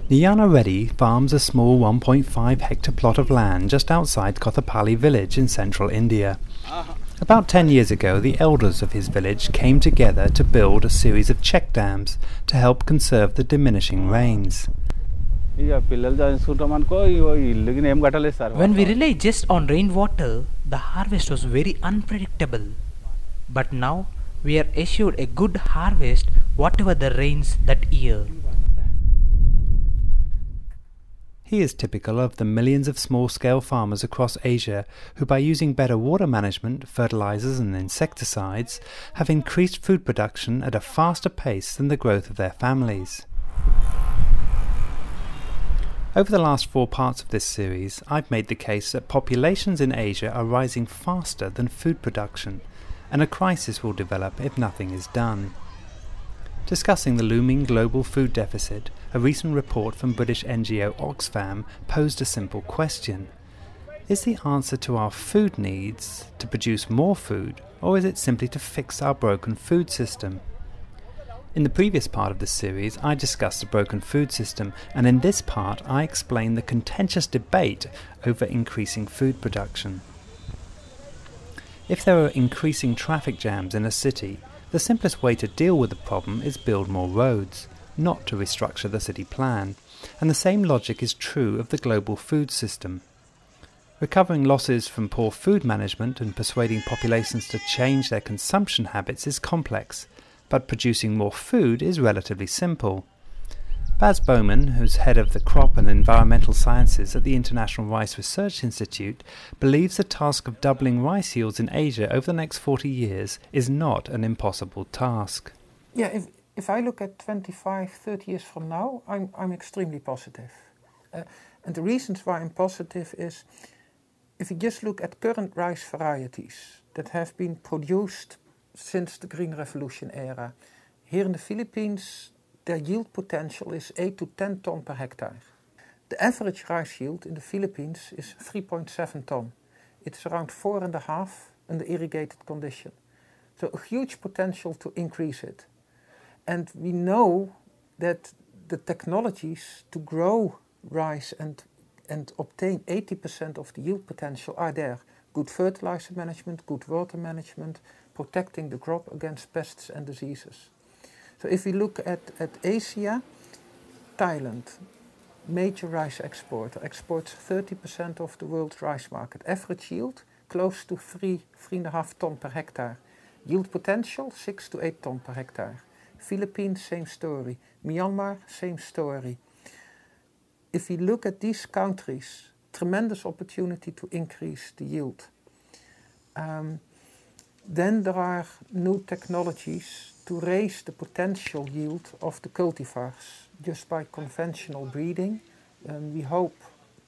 Liyang farms a small 1.5 hectare plot of land just outside Kothapalli village in central India. About 10 years ago, the elders of his village came together to build a series of check dams to help conserve the diminishing rains. When we relied just on rainwater, the harvest was very unpredictable. But now, we are assured a good harvest whatever the rains that year. He is typical of the millions of small-scale farmers across Asia who, by using better water management, fertilizers and insecticides, have increased food production at a faster pace than the growth of their families. Over the last 4 parts of this series, I've made the case that populations in Asia are rising faster than food production, and a crisis will develop if nothing is done. Discussing the looming global food deficit, a recent report from British NGO Oxfam posed a simple question. Is the answer to our food needs to produce more food, or is it simply to fix our broken food system? In the previous part of this series, I discussed the broken food system, and in this part I explain the contentious debate over increasing food production. If there are increasing traffic jams in a city, the simplest way to deal with the problem is build more roads, not to restructure the city plan, and the same logic is true of the global food system. Recovering losses from poor food management and persuading populations to change their consumption habits is complex, but producing more food is relatively simple. Baz Bowman, who's head of the Crop and Environmental Sciences at the International Rice Research Institute, believes the task of doubling rice yields in Asia over the next 40 years is not an impossible task. Yeah, if I look at 25, 30 years from now, I'm extremely positive. And the reasons why I'm positive is, if you just look at current rice varieties that have been produced since the Green Revolution era, here in the Philippines, their yield potential is 8 to 10 ton per hectare. The average rice yield in the Philippines is 3.7 ton. It's around 4.5 under irrigated condition. So a huge potential to increase it. And we know that the technologies to grow rice and obtain 80% of the yield potential are there. Good fertilizer management, good water management, protecting the crop against pests and diseases. So if we look at Asia, Thailand, major rice exporter, exports 30% of the world's rice market. Average yield, close to 3.5 ton per hectare. Yield potential, 6 to 8 ton per hectare. Philippines, same story. Myanmar, same story. If we look at these countries, tremendous opportunity to increase the yield. Then there are new technologies to raise the potential yield of the cultivars just by conventional breeding. We hope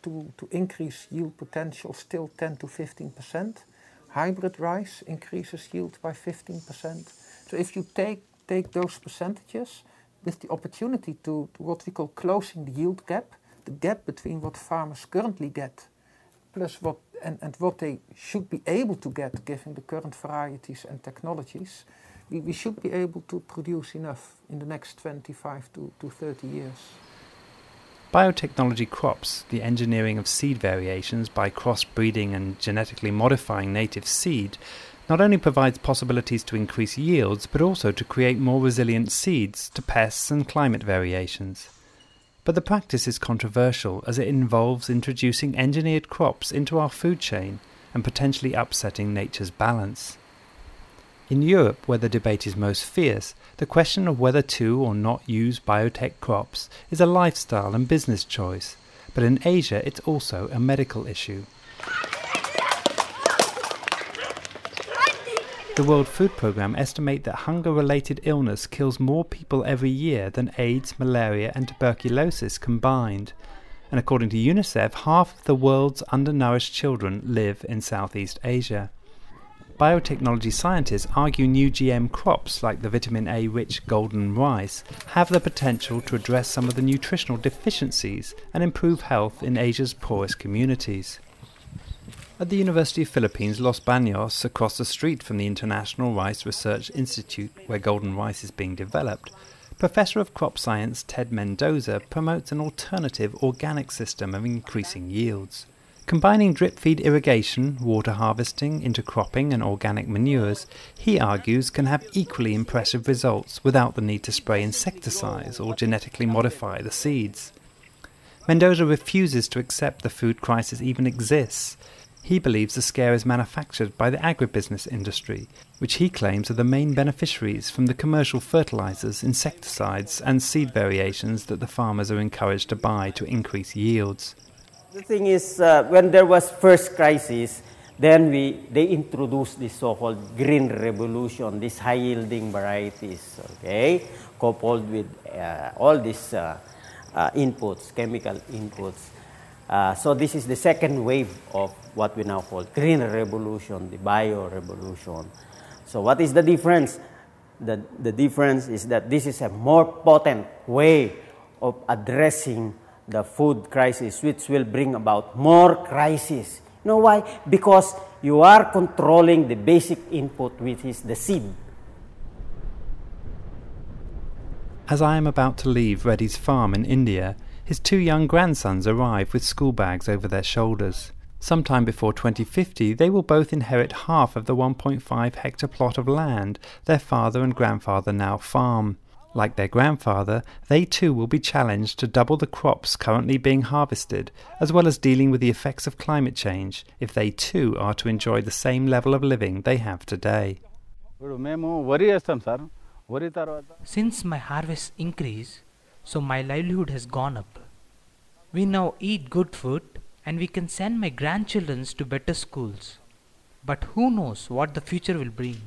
to increase yield potential still 10 to 15%. Hybrid rice increases yield by 15%. So if you take those percentages with the opportunity to what we call closing the yield gap, the gap between what farmers currently get plus what they should be able to get given the current varieties and technologies, we should be able to produce enough in the next 25 to 30 years. Biotechnology crops, the engineering of seed variations by crossbreeding and genetically modifying native seed, not only provides possibilities to increase yields, but also to create more resilient seeds to pests and climate variations. But the practice is controversial as it involves introducing engineered crops into our food chain and potentially upsetting nature's balance. In Europe, where the debate is most fierce, the question of whether to or not use biotech crops is a lifestyle and business choice, but in Asia it's also a medical issue. The World Food Programme estimate that hunger-related illness kills more people every year than AIDS, malaria and tuberculosis combined. And according to UNICEF, half of the world's undernourished children live in Southeast Asia. Biotechnology scientists argue new GM crops like the vitamin A-rich golden rice have the potential to address some of the nutritional deficiencies and improve health in Asia's poorest communities. At the University of Philippines, Los Baños, across the street from the International Rice Research Institute where golden rice is being developed, Professor of Crop Science Ted Mendoza promotes an alternative organic system of increasing yields. Combining drip-feed irrigation, water harvesting, intercropping and organic manures, he argues can have equally impressive results without the need to spray insecticides or genetically modify the seeds. Mendoza refuses to accept the food crisis even exists. He believes the scare is manufactured by the agribusiness industry, which he claims are the main beneficiaries from the commercial fertilizers, insecticides and seed variations that the farmers are encouraged to buy to increase yields. The thing is, when there was first crisis, then they introduced this so-called green revolution, these high-yielding varieties, okay, coupled with all these inputs, chemical inputs. So this is the second wave of what we now call green revolution, the bio-revolution. So what is the difference? The difference is that this is a more potent way of addressing the food crisis, which will bring about more crisis. You know why? Because you are controlling the basic input, which is the seed. As I am about to leave Reddy's farm in India, his 2 young grandsons arrive with school bags over their shoulders. Sometime before 2050, they will both inherit half of the 1.5 hectare plot of land their father and grandfather now farm. Like their grandfather, they too will be challenged to double the crops currently being harvested, as well as dealing with the effects of climate change, if they too are to enjoy the same level of living they have today. Since my harvests increase, so my livelihood has gone up. We now eat good food and we can send my grandchildren to better schools. But who knows what the future will bring.